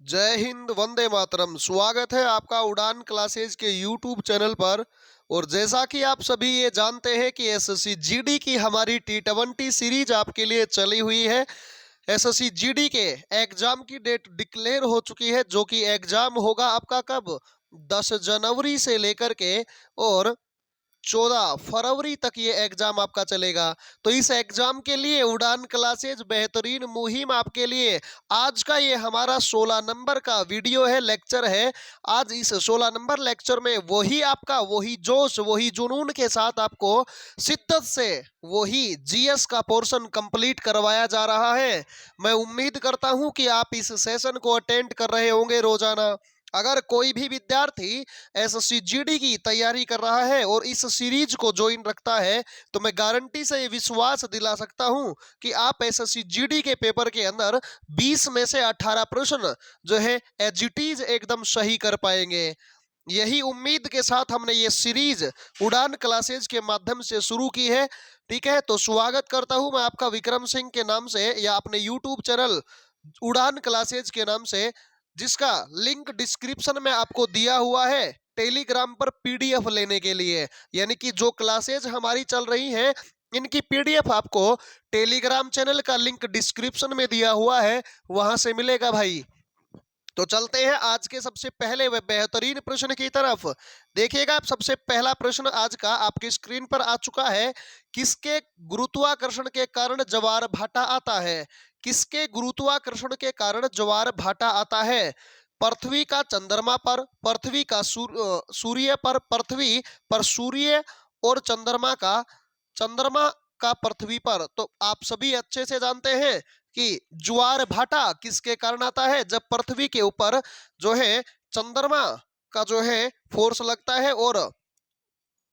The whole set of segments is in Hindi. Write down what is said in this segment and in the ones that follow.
जय हिंद, वंदे मातरम। स्वागत है आपका उड़ान क्लासेज के यूट्यूब चैनल पर। और जैसा कि आप सभी ये जानते हैं कि एसएससी जीडी की हमारी T20 सीरीज आपके लिए चली हुई है। एसएससी जीडी के एग्जाम की डेट डिक्लेयर हो चुकी है, जो कि एग्जाम होगा आपका कब 10 जनवरी से लेकर के और 14 फरवरी तक ये एग्जाम आपका चलेगा। तो इस एग्जाम के लिए उड़ान क्लासेज बेहतरीन मुहिम आपके लिए आज का ये हमारा 16 नंबर का वीडियो है, लेक्चर है। आज इस 16 नंबर लेक्चर में वही आपका वही जोश वही जुनून के साथ आपको शिद्दत से वही जीएस का पोर्शन कंप्लीट करवाया जा रहा है। मैं उम्मीद करता हूं कि आप इस सेशन को अटेंड कर रहे होंगे रोजाना। अगर कोई भी विद्यार्थी एसएससी जीडी की तैयारी कर रहा है और इस सीरीज को ज्वाइन रखता है, तो मैं गारंटी से ये विश्वास दिला सकता हूं कि आप एसएससी जीडी के पेपर के अंदर 20 में से 18 प्रश्न जो है एज इट इज एकदम सही कर पाएंगे। यही उम्मीद के साथ हमने ये सीरीज उड़ान क्लासेज के माध्यम से शुरू की है। ठीक है, तो स्वागत करता हूं मैं आपका विक्रम सिंह के नाम से, या अपने यूट्यूब चैनल उड़ान क्लासेज के नाम से, जिसका लिंक डिस्क्रिप्शन में आपको दिया हुआ है टेलीग्राम पर पीडीएफ लेने के लिए। यानी कि जो क्लासेज हमारी चल रही हैं, इनकी पीडीएफ आपको टेलीग्राम चैनल का लिंक डिस्क्रिप्शन में दिया हुआ है, वहां से मिलेगा भाई। तो चलते हैं आज के सबसे पहले व बेहतरीन प्रश्न की तरफ। देखिएगा, सबसे पहला प्रश्न आज का आपकी स्क्रीन पर आ चुका है। किसके गुरुत्वाकर्षण के कारण ज्वार भाटा आता है? किसके गुरुत्वाकर्षण के कारण ज्वार भाटा आता है? पृथ्वी का चंद्रमा पर, पृथ्वी का सूर्य पर, पृथ्वी पर सूर्य और चंद्रमा का पृथ्वी पर। तो आप सभी अच्छे से जानते हैं कि ज्वार भाटा किसके कारण आता है? जब पृथ्वी के ऊपर जो है चंद्रमा का जो है फोर्स लगता है और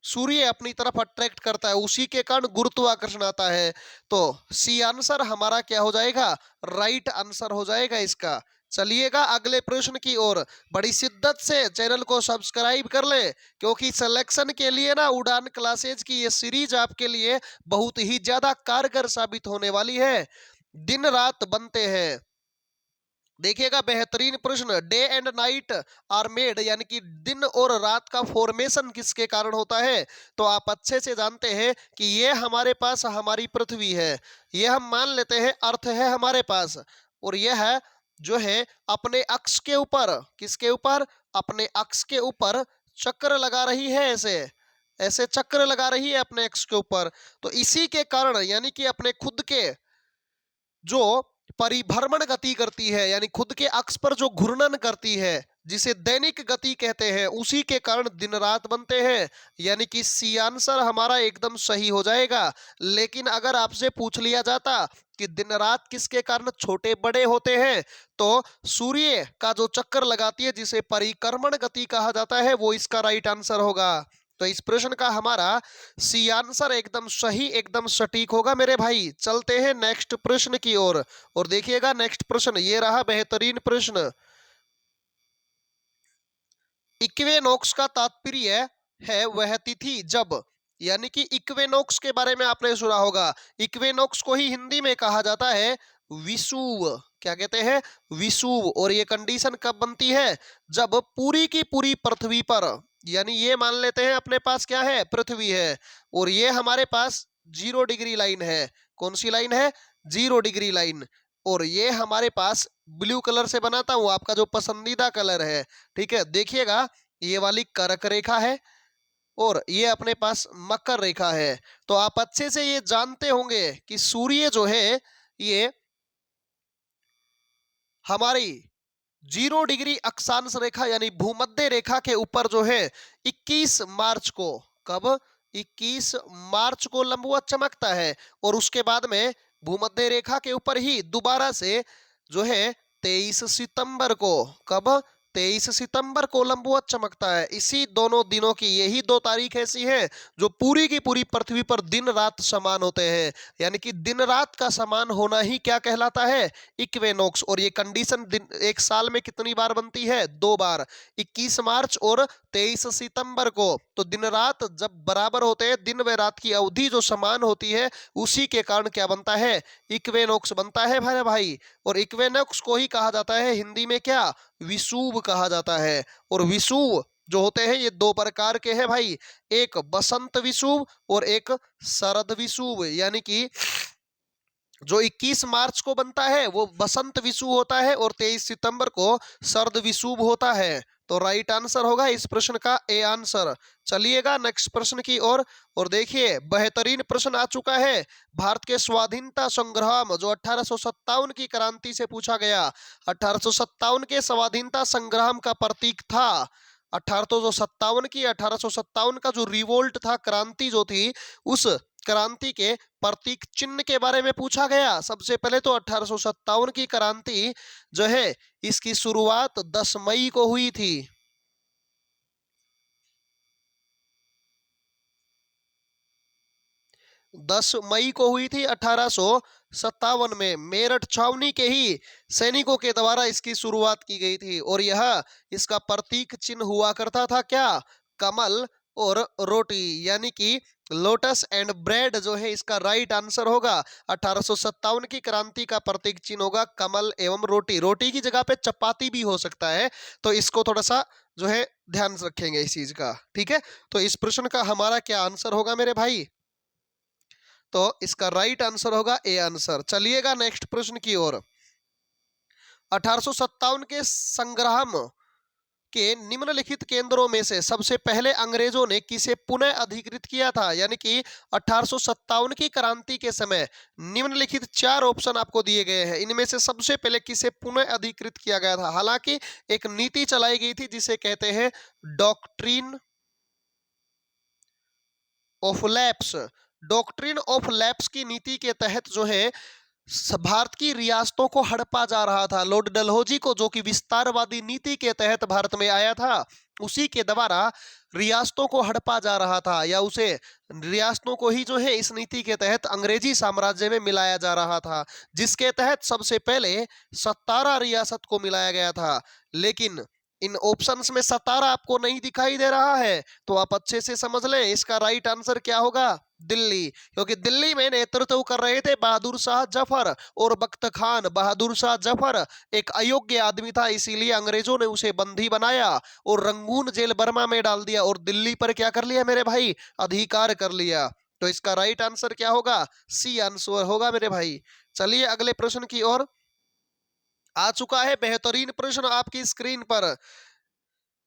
सूर्य अपनी तरफ अट्रैक्ट करता है, उसी के कारण गुरुत्वाकर्षण आता है। तो सी आंसर हमारा क्या हो जाएगा? राइट आंसर हो जाएगा इसका। चलिएगा अगले प्रश्न की ओर। बड़ी शिद्दत से चैनल को सब्सक्राइब कर ले, क्योंकि सिलेक्शन के लिए ना उड़ान क्लासेज की ये सीरीज आपके लिए बहुत ही ज्यादा कारगर साबित होने वाली है। दिन रात बनते हैं। देखिएगा बेहतरीन प्रश्न। Day and night are made, यानी कि दिन और रात का फॉर्मेशन किसके कारण होता है? तो आप अच्छे से जानते हैं कि ये हमारे पास हमारी पृथ्वी है, ये हम मान लेते हैं अर्थ है हमारे पास, और यह है जो है अपने अक्ष के ऊपर, किसके ऊपर? अपने अक्ष के ऊपर चक्र लगा रही है, ऐसे ऐसे चक्र लगा रही है अपने अक्ष के ऊपर। तो इसी के कारण, यानी कि अपने खुद के जो परिभ्रमण गति करती है, यानी खुद के अक्ष पर जो घूर्णन करती है, जिसे दैनिक गति कहते हैं, उसी के कारण दिन रात बनते हैं। यानी कि सी आंसर हमारा एकदम सही हो जाएगा। लेकिन अगर आपसे पूछ लिया जाता कि दिन रात किसके कारण छोटे बड़े होते हैं, तो सूर्य का जो चक्कर लगाती है, जिसे परिक्रमण गति कहा जाता है, वो इसका राइट आंसर होगा। तो इस प्रश्न का हमारा सी आंसर एकदम सही, एकदम सटीक होगा मेरे भाई। चलते हैं नेक्स्ट प्रश्न की ओर। और देखिएगा नेक्स्ट प्रश्न ये रहा बेहतरीन प्रश्न। इक्वेनॉक्स का तात्पर्य है वह तिथि जब, यानी कि इक्वेनॉक्स के बारे में आपने सुना होगा। इक्वेनॉक्स को ही हिंदी में कहा जाता है विषुव। क्या कहते हैं? विषुव। और ये कंडीशन कब बनती है? जब पूरी की पूरी पृथ्वी पर, यानी ये मान लेते हैं अपने पास क्या है? पृथ्वी है, और ये हमारे पास 0 डिग्री लाइन है। कौन सी लाइन है? 0 डिग्री लाइन। और ये हमारे पास ब्लू कलर से बनाता हूं, आपका जो पसंदीदा कलर है। ठीक है, देखिएगा ये वाली कर्क रेखा है और ये अपने पास मकर रेखा है। तो आप अच्छे से ये जानते होंगे कि सूर्य जो है ये हमारी 0 डिग्री अक्षांश रेखा यानी भूमध्य रेखा के ऊपर जो है 21 मार्च को, कब? 21 मार्च को लंबवत चमकता है। और उसके बाद में भूमध्य रेखा के ऊपर ही दोबारा से जो है 23 सितंबर को, कब? 23 सितंबर को लंबवत चमकता है। इसी दोनों दिनों की यही दो तारीख ऐसी है जो पूरी की पूरी पृथ्वी पर दिन रात समान होते हैं, यानी कि दिन रात का समान होना ही क्या कहलाता है, इक्वेनॉक्स। और ये कंडीशन दिन एक साल में कितनी बार बनती है, 2 बार, 21 मार्च और 23 सितंबर को। तो दिन रात जब बराबर होते हैं, दिन व रात की अवधि जो समान होती है, उसी के कारण क्या बनता है, इक्वेनॉक्स बनता है भाई भाई। और इक्वेनॉक्स को ही कहा जाता है हिंदी में क्या, विषुव कहा जाता है। और विषुव जो होते हैं ये दो प्रकार के हैं भाई, एक बसंत विषुव और एक शरद विषुव। यानी कि जो 21 मार्च को बनता है वो बसंत विषुव होता है और 23 सितंबर को शरद विषुव होता है। तो राइट आंसर होगा इस प्रश्न का ए आंसर। चलिएगा नेक्स्ट प्रश्न की ओर। और देखिए बेहतरीन प्रश्न आ चुका है। भारत के स्वाधीनता संग्राम जो 1857 की क्रांति से पूछा गया, 1857 के स्वाधीनता संग्राम का प्रतीक था, 1857 का जो रिवोल्ट था, क्रांति जो थी, उस क्रांति के प्रतीक चिन्ह के बारे में पूछा गया। सबसे पहले तो 1857 की क्रांति जो है इसकी शुरुआत 10 मई को हुई थी। 10 मई को हुई थी 1857 में। मेरठ छावनी के ही सैनिकों के द्वारा इसकी शुरुआत की गई थी। और यह इसका प्रतीक चिन्ह हुआ करता था क्या, कमल और रोटी, यानी कि लोटस एंड ब्रेड जो है इसका राइट आंसर होगा। 1857 की क्रांति का प्रतीक चिन्ह होगा कमल एवं रोटी। रोटी की जगह पे चपाती भी हो सकता है, तो इसको थोड़ा सा जो है ध्यान रखेंगे इस चीज का, ठीक है। तो इस प्रश्न का हमारा क्या आंसर होगा मेरे भाई, तो इसका राइट आंसर होगा ए आंसर। चलिएगा नेक्स्ट प्रश्न की ओर। 1857 के संग्राम के निम्नलिखित केंद्रों में से सबसे पहले अंग्रेजों ने किसे पुनः अधिकृत किया था। यानी कि 1857 की क्रांति के समय निम्नलिखित 4 ऑप्शन आपको दिए गए हैं, इनमें से सबसे पहले किसे पुनः अधिकृत किया गया था। हालांकि एक नीति चलाई गई थी जिसे कहते हैं doctrine of lapse. Doctrine of lapse की नीति के तहत जो है भारत की रियासतों को हड़पा जा रहा था। लॉर्ड डलहौजी को, जो कि विस्तारवादी नीति के तहत भारत में आया था, उसी के द्वारा रियासतों को हड़पा जा रहा था, या उसे रियासतों को ही जो है इस नीति के तहत अंग्रेजी साम्राज्य में मिलाया जा रहा था, जिसके तहत सबसे पहले 17 रियासत को मिलाया गया था। लेकिन इन ऑप्शंस में 17 आपको नहीं दिखाई दे रहा है, तो आप अच्छे से समझ लें इसका राइट आंसर क्या होगा, दिल्ली। क्योंकि दिल्ली में नेतृत्व कर रहे थे बहादुर शाह जफर और बख्त खान। बहादुर शाह जफर एक अयोग्य आदमी था, इसीलिए अंग्रेजों ने उसे बंदी बनाया और रंगून जेल बर्मा में डाल दिया और दिल्ली पर क्या कर लिया मेरे भाई, अधिकार कर लिया। तो इसका राइट आंसर क्या होगा, सी आंसर होगा मेरे भाई। चलिए अगले प्रश्न की ओर। आ चुका है बेहतरीन प्रश्न आपकी स्क्रीन पर,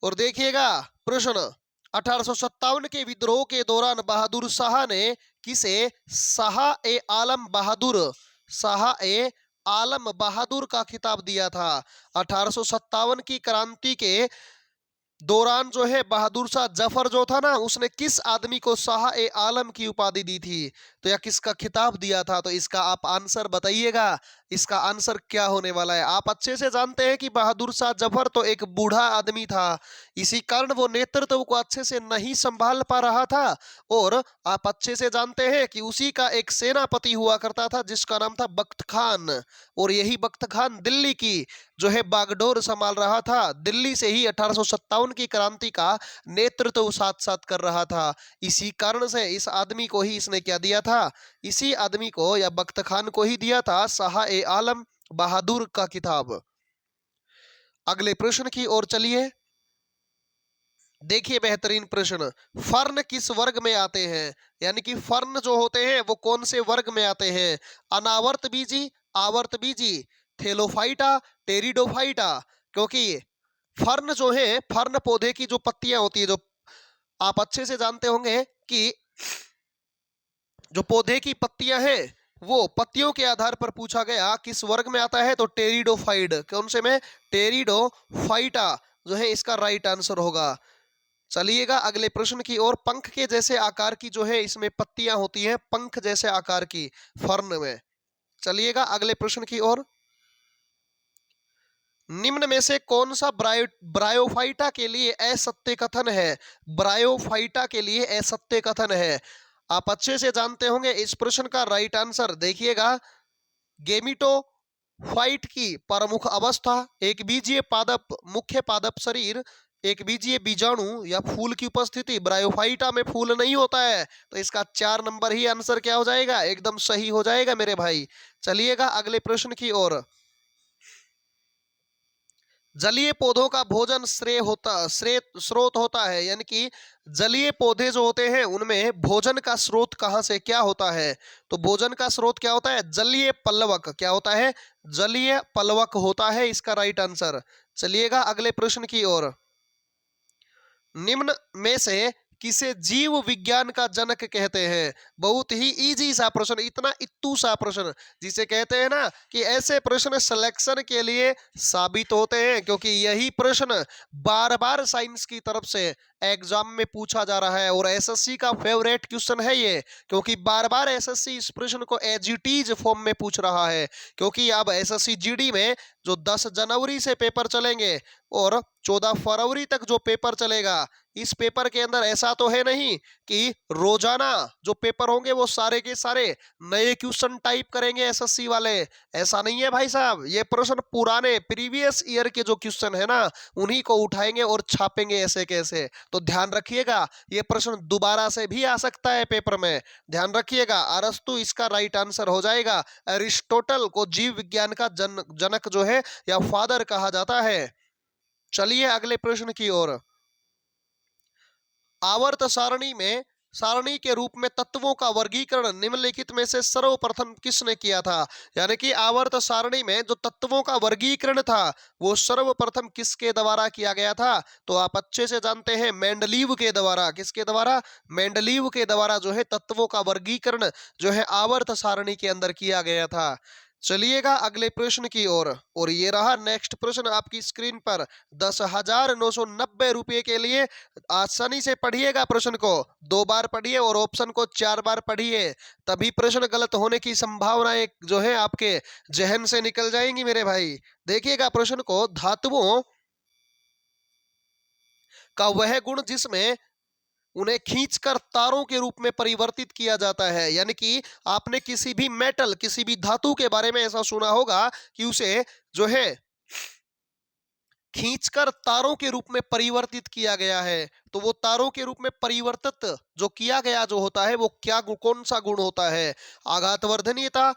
और देखिएगा प्रश्न। 1857 के विद्रोह के दौरान बहादुर शाह ने किसे शाह ए आलम बहादुर, शाह ए आलम बहादुर का खिताब दिया था। 1857 की क्रांति के दौरान जो है बहादुर शाह जफर जो था ना, उसने किस आदमी को शाह ए आलम की उपाधि दी थी, तो या किसका खिताब दिया था। तो इसका आप आंसर बताइएगा, इसका आंसर क्या होने वाला है। आप अच्छे से जानते हैं कि बहादुर शाह जफर तो एक बूढ़ा आदमी था, इसी कारण वो नेतृत्व को अच्छे से नहीं संभाल पा रहा था। और आप अच्छे से जानते हैं कि उसी का एक सेनापति हुआ करता था जिसका नाम था बख्त खान, और यही बख्त खान दिल्ली की जो है बागडोर संभाल रहा था। दिल्ली से ही 1857 की क्रांति का नेतृत्व साथ साथ कर रहा था। इसी कारण से इस आदमी को ही इसने क्या दिया था, इसी आदमी को या बख्त खान को ही दिया था शाह ए आलम बहादुर का खिताब। अगले प्रश्न की ओर चलिए। देखिए बेहतरीन प्रश्न। फर्न किस वर्ग में आते हैं, यानी कि फर्न जो होते हैं वो कौन से वर्ग में आते हैं, अनावर्त बीजी, आवर्त बीजी, थेलोफाइटा, टेरिडोफाइटा। क्योंकि फर्न जो है, फर्न पौधे की जो पत्तियां होती है, जो आप अच्छे से जानते होंगे कि जो पौधे की पत्तियां हैं वो पत्तियों के आधार पर पूछा गया किस वर्ग में आता है, तो टेरिडोफाइड। कौन से में, टेरिडोफाइटा जो है इसका राइट आंसर होगा। चलिएगा अगले प्रश्न की ओर। पंख के जैसे आकार की जो है इसमें पत्तियां होती हैं, पंख जैसे आकार की फर्न में। चलिएगा अगले प्रश्न की ओर। निम्न में से कौन सा ब्रायोफाइटा के लिए असत्य कथन है? ब्रायोफाइटा के लिए असत्य कथन है। आप अच्छे से जानते होंगे इस प्रश्न का राइट आंसर देखिएगा। गेमिटोफाइट की प्रमुख अवस्था, एक बीजीय पादप, मुख्य पादप शरीर, एक बीजीय बीजाणु या फूल की उपस्थिति। ब्रायोफाइटा में फूल नहीं होता है, तो इसका 4 नंबर ही आंसर क्या हो जाएगा? एकदम सही हो जाएगा मेरे भाई। चलिएगा अगले प्रश्न की ओर। जलीय पौधों का भोजन श्रेय स्रोत होता है, यानी कि जलीय पौधे जो होते हैं उनमें भोजन का स्रोत कहाँ से क्या होता है? तो भोजन का स्रोत क्या होता है? जलीय पल्लवक। क्या होता है? जलीय पल्लवक होता है इसका राइट आंसर। चलिएगा अगले प्रश्न की ओर। निम्न में से किसे जीव विज्ञान का जनक कहते हैं? बहुत ही इजी सा प्रश्न, इतना इत्तू सा प्रश्न, जिसे कहते हैं ना कि ऐसे प्रश्न सिलेक्शन के लिए साबित होते हैं, क्योंकि यही प्रश्न बार बार साइंस की तरफ से एग्जाम में पूछा जा रहा है और एसएससी का फेवरेट क्वेश्चन है ये, क्योंकि बार बार एसएससी इस प्रश्न को एज इट इज फॉर्म में पूछ रहा है। क्योंकि अब एसएससी जीडी में जो 10 जनवरी से पेपर चलेंगे और 14 फरवरी तक जो पेपर चलेगा, इस पेपर के अंदर ऐसा तो है नहीं कि रोजाना जो पेपर होंगे वो सारे के सारे नए क्वेश्चन टाइप करेंगे एसएससी वाले। ऐसा नहीं है भाई साहब, ये प्रश्न पुराने प्रीवियस ईयर के जो क्वेश्चन है ना उन्हीं को उठाएंगे और छापेंगे ऐसे कैसे। तो ध्यान रखिएगा, ये प्रश्न दोबारा से भी आ सकता है पेपर में, ध्यान रखिएगा। अरस्तु इसका राइट आंसर हो जाएगा। अरिस्टोटल को जीव विज्ञान का जनक जो है या फादर कहा जाता है। चलिए अगले प्रश्न की ओर। आवर्त सारणी के रूप में तत्वों का वर्गीकरण निम्नलिखित में से सर्वप्रथम किसने किया था? यानी कि आवर्त सारणी में जो तत्वों का वर्गीकरण था वो सर्वप्रथम किसके द्वारा किया गया था? तो आप अच्छे से जानते हैं मेंडलीव के द्वारा। किसके द्वारा? मेंडलीव के द्वारा जो है तत्वों का वर्गीकरण जो है आवर्त सारणी के अंदर किया गया था। चलिएगा अगले प्रश्न की ओर। और ये रहा नेक्स्ट प्रश्न आपकी स्क्रीन पर। 10,990 रुपये के लिए आसानी से पढ़िएगा प्रश्न को, 2 बार पढ़िए और ऑप्शन को 4 बार पढ़िए, तभी प्रश्न गलत होने की संभावनाएं जो है आपके जहन से निकल जाएंगी मेरे भाई। देखिएगा प्रश्न को। धातुओं का वह गुण जिसमें उन्हें खींचकर तारों के रूप में परिवर्तित किया जाता है, यानी कि आपने किसी भी मेटल, किसी भी धातु के बारे में ऐसा सुना होगा कि उसे जो है खींचकर तारों के रूप में परिवर्तित किया गया है। तो वो तारों के रूप में परिवर्तित जो किया गया जो होता है वो क्या कौन सा गुण होता है? आघातवर्धनीयता,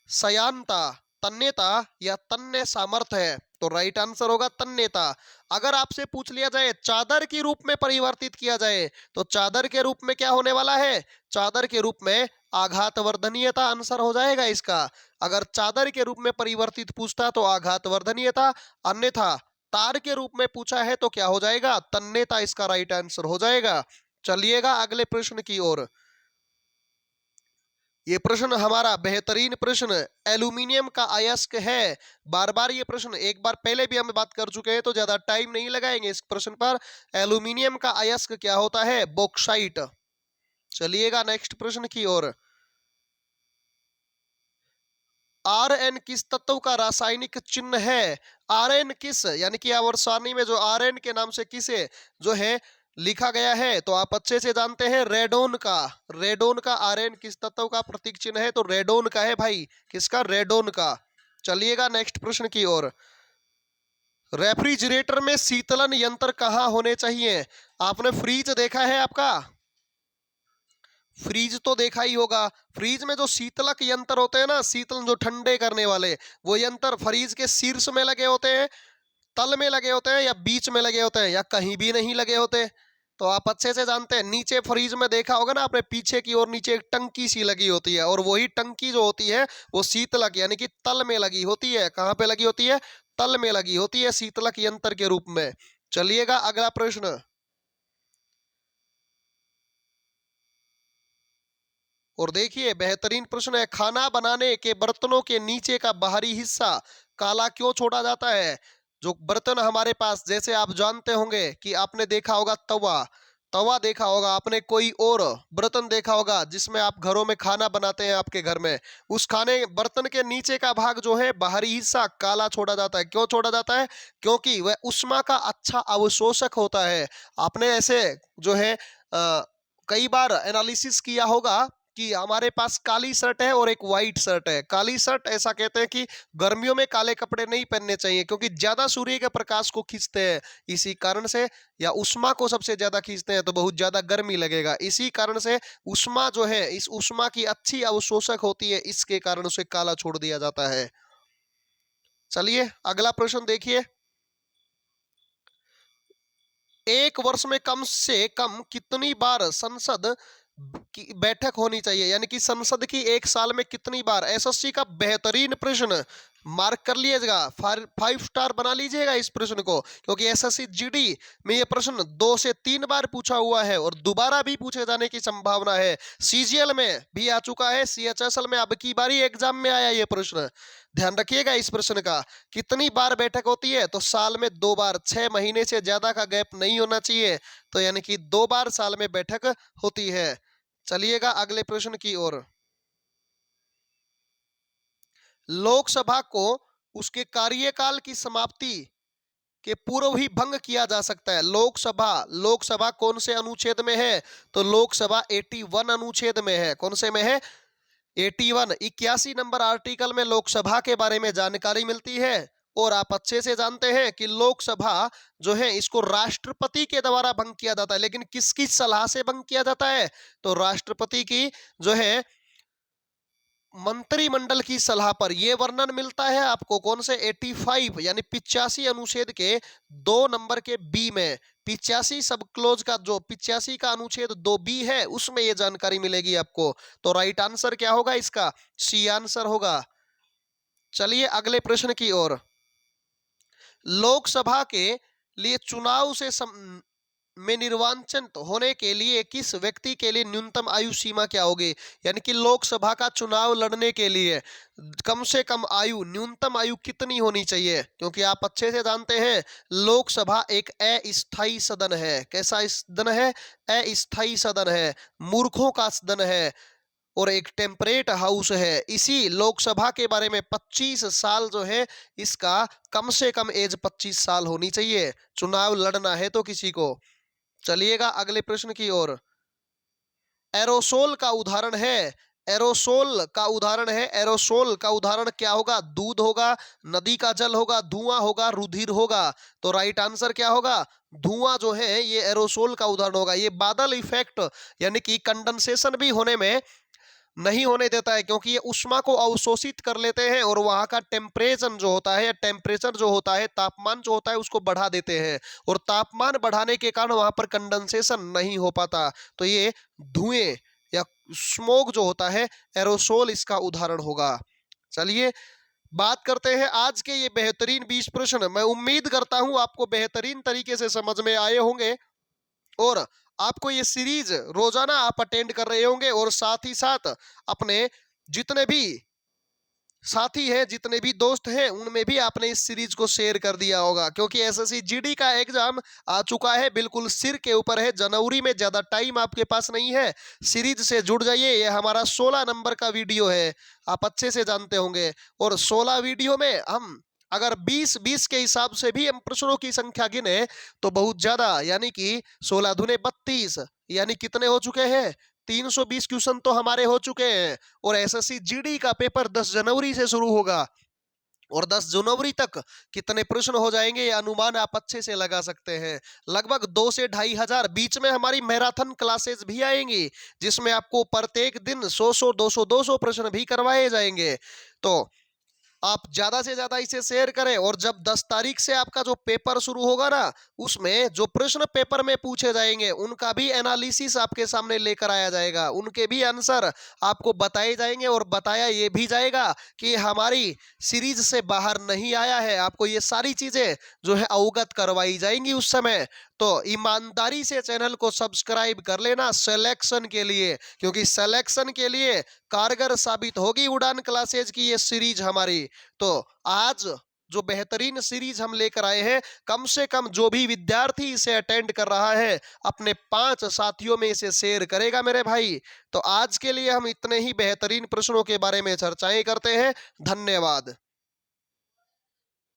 सयानता, तन्यता या तन्य सामर्थ्य है? तो राइट आंसर होगा तन्यता। अगर आपसे पूछ लिया जाए चादर के रूप में परिवर्तित किया जाए तो चादर के रूप में क्या होने वाला है? चादर के रूप में आघातवर्धनीयता आंसर हो जाएगा इसका। अगर चादर के रूप में परिवर्तित पूछता तो आघातवर्धनीयता, अन्यथा तार के रूप में पूछा है तो क्या हो जाएगा? तन्यता इसका राइट आंसर हो जाएगा। चलिएगा अगले प्रश्न की ओर। ये प्रश्न हमारा बेहतरीन प्रश्न एल्यूमिनियम का अयस्क है। बार बार ये प्रश्न एक बार पहले भी हम बात कर चुके हैं तो ज्यादा टाइम नहीं लगाएंगे इस प्रश्न पर। एल्यूमिनियम का अयस्क क्या होता है? बॉक्साइट। चलिएगा नेक्स्ट प्रश्न की ओर। Rn किस तत्व का रासायनिक चिन्ह है? Rn किस, यानी कि आवर्त सारणी में जो Rn के नाम से किसे जो है लिखा गया है, तो आप अच्छे से जानते हैं रेडोन का। रेडोन का Rn किस तत्व का प्रतीक चिन्ह है? तो रेडोन का है भाई। किसका? रेडोन का। चलिएगा नेक्स्ट प्रश्न की ओर। रेफ्रिजरेटर में शीतलन यंत्र कहाँ होने चाहिए? आपने फ्रीज देखा है आपका? फ्रीज तो देखा ही होगा। फ्रीज में जो शीतलक यंत्र होते हैं ना, शीतल जो ठंडे करने वाले, वो यंत्र फ्रीज के शीर्ष में लगे होते हैं, तल में लगे होते हैं, या बीच में लगे होते हैं, या कहीं भी नहीं लगे होते? तो आप अच्छे से जानते हैं नीचे फ्रीज में देखा होगा ना आपने, पीछे की ओर नीचे एक टंकी सी लगी होती है और वही टंकी जो होती है वो शीतलक यानी कि तल में लगी होती है। कहाँ पे लगी होती है? तल में लगी होती है शीतलक यंत्र के रूप में। चलिएगा अगला प्रश्न। और देखिए बेहतरीन प्रश्न है। खाना बनाने के बर्तनों के नीचे का बाहरी हिस्सा काला क्यों छोड़ा जाता है? जो बर्तन हमारे पास, जैसे आप जानते होंगे कि आपने देखा होगा तवा, तवा देखा होगा आपने, कोई और बर्तन देखा होगा जिसमें आप घरों में खाना बनाते हैं आपके घर में, उस खाने बर्तन के नीचे का भाग जो है बाहरी हिस्सा काला छोड़ा जाता है। क्यों छोड़ा जाता है? क्योंकि वह ऊष्मा का अच्छा अवशोषक होता है। आपने ऐसे जो है कई बार एनालिसिस किया होगा कि हमारे पास काली शर्ट है और एक वाइट शर्ट है। काली शर्ट ऐसा कहते हैं कि गर्मियों में काले कपड़े नहीं पहनने चाहिए क्योंकि ज्यादा सूर्य के प्रकाश को खींचते हैं, इसी कारण से, या उष्मा को सबसे ज्यादा खींचते हैं तो बहुत ज्यादा गर्मी लगेगा, इसी कारण से उष्मा जो है, इस उष्मा की अच्छी अवशोषक होती है, इसके कारण उसे काला छोड़ दिया जाता है। चलिए अगला प्रश्न देखिए। एक वर्ष में कम से कम कितनी बार संसद की बैठक होनी चाहिए, यानी कि संसद की एक साल में कितनी बार? एसएससी का बेहतरीन प्रश्न, मार्क कर लीजिएगा, 5 स्टार बना लीजिएगा इस प्रश्न को, क्योंकि एसएससी जीडी में यह प्रश्न 2 से 3 बार पूछा हुआ है और दोबारा भी पूछे जाने की संभावना है। सीजीएल में भी आ चुका है, सीएचएसएल में अब की बारी एग्जाम में आया ये प्रश्न। ध्यान रखिएगा इस प्रश्न का। कितनी बार बैठक होती है? तो साल में 2 बार, 6 महीने से ज्यादा का गैप नहीं होना चाहिए, तो यानी कि 2 बार साल में बैठक होती है। चलिएगा अगले प्रश्न की ओर। लोकसभा को उसके कार्यकाल की समाप्ति के पूर्व ही भंग किया जा सकता है। लोकसभा कौन से अनुच्छेद में है? तो लोकसभा 81 अनुच्छेद में है। कौन से में है? 81, 81 नंबर आर्टिकल में लोकसभा के बारे में जानकारी मिलती है। और आप अच्छे से जानते हैं कि लोकसभा जो है इसको राष्ट्रपति के द्वारा भंग किया जाता है, लेकिन किसकी सलाह से भंग किया जाता है? तो राष्ट्रपति की जो है मंत्रिमंडल की सलाह पर। यह वर्णन मिलता है आपको कौन से? 85 यानी 85 अनुच्छेद के 2 नंबर के बी में। 85 सब क्लोज का जो 85 का अनुच्छेद 2 बी है उसमें यह जानकारी मिलेगी आपको। तो राइट आंसर क्या होगा इसका? सी आंसर होगा। चलिए अगले प्रश्न की ओर। लोकसभा के लिए चुनाव से में निर्वाचित होने के लिए किस व्यक्ति के लिए न्यूनतम आयु सीमा क्या होगी? यानी कि लोकसभा का चुनाव लड़ने के लिए कम से कम आयु, न्यूनतम आयु कितनी होनी चाहिए? क्योंकि आप अच्छे से जानते हैं लोकसभा एक अस्थायी सदन है। कैसा सदन है? अस्थायी सदन है, मूर्खों का सदन है और एक टेम्परेट हाउस है। इसी लोकसभा के बारे में 25 साल जो है इसका कम से कम एज 25 साल होनी चाहिए, चुनाव लड़ना है तो किसी को। चलिएगा अगले प्रश्न की ओर। एरोसोल का उदाहरण है, एरोसोल का उदाहरण है, एरोसोल का उदाहरण क्या होगा? दूध होगा, नदी का जल होगा, धुआं होगा, रुधिर होगा। तो राइट आंसर क्या होगा? धुआं जो है ये एरोसोल का उदाहरण होगा। ये बादल इफेक्ट यानी कि कंडेंसेशन भी होने में नहीं होने देता है, क्योंकि ये उष्मा को अवशोषित कर लेते हैं और वहां का टेम्परेचर जो होता है, टेम्परेचर जो होता है, तापमान जो होता है उसको बढ़ा देते हैं और तापमान बढ़ाने के कारण वहां पर कंडेंसेशन नहीं हो पाता। तो ये धुएं या स्मोक जो होता है, एरोसोल इसका उदाहरण होगा। चलिए बात करते हैं आज के ये बेहतरीन 20 प्रश्न। मैं उम्मीद करता हूं आपको बेहतरीन तरीके से समझ में आए होंगे और आपको ये सीरीज रोजाना आप अटेंड कर रहे होंगे और साथ ही साथ अपने जितने भी साथी हैं, जितने भी दोस्त हैं, उनमें भी आपने इस सीरीज को शेयर कर दिया होगा, क्योंकि एसएससी जीडी का एग्जाम आ चुका है, बिल्कुल सिर के ऊपर है। जनवरी में ज्यादा टाइम आपके पास नहीं है, सीरीज से जुड़ जाइए। ये हमारा 16 नंबर का वीडियो है, आप अच्छे से जानते होंगे। और 16 वीडियो में हम अगर 20-20 के हिसाब से भी हम प्रश्नों की संख्या गिने तो बहुत ज्यादा, यानी कि 16 दूने 32, यानी कितने हो चुके हैं? 320 क्वेश्चन तो हमारे हो चुके हैं। और एसएससी जीडी का पेपर 10 जनवरी से शुरू होगा और 10 जनवरी तक कितने प्रश्न हो जाएंगे ये अनुमान आप अच्छे से लगा सकते हैं। लगभग 2 से 2,500 हजार। बीच में हमारी मैराथन क्लासेस भी आएंगी जिसमें आपको प्रत्येक दिन 100 200 प्रश्न भी करवाए जाएंगे। तो आप ज्यादा से ज्यादा इसे शेयर करें। और जब 10 तारीख से आपका जो पेपर शुरू होगा ना, उसमें जो प्रश्न पेपर में पूछे जाएंगे उनका भी एनालिसिस आपके सामने लेकर आया जाएगा, उनके भी आंसर आपको बताए जाएंगे और बताया ये भी जाएगा कि हमारी सीरीज से बाहर नहीं आया है। आपको ये सारी चीजें जो है अवगत करवाई जाएंगी उस समय। तो ईमानदारी से चैनल को सब्सक्राइब कर लेना सिलेक्शन के लिए, क्योंकि सिलेक्शन के लिए कारगर साबित होगी उड़ान क्लासेज की ये सीरीज हमारी। तो आज जो बेहतरीन सीरीज हम लेकर आए हैं, कम से कम जो भी विद्यार्थी इसे अटेंड कर रहा है अपने 5 साथियों में इसे शेयर करेगा मेरे भाई। तो आज के लिए हम इतने ही बेहतरीन प्रश्नों के बारे में चर्चाएं करते हैं। धन्यवाद।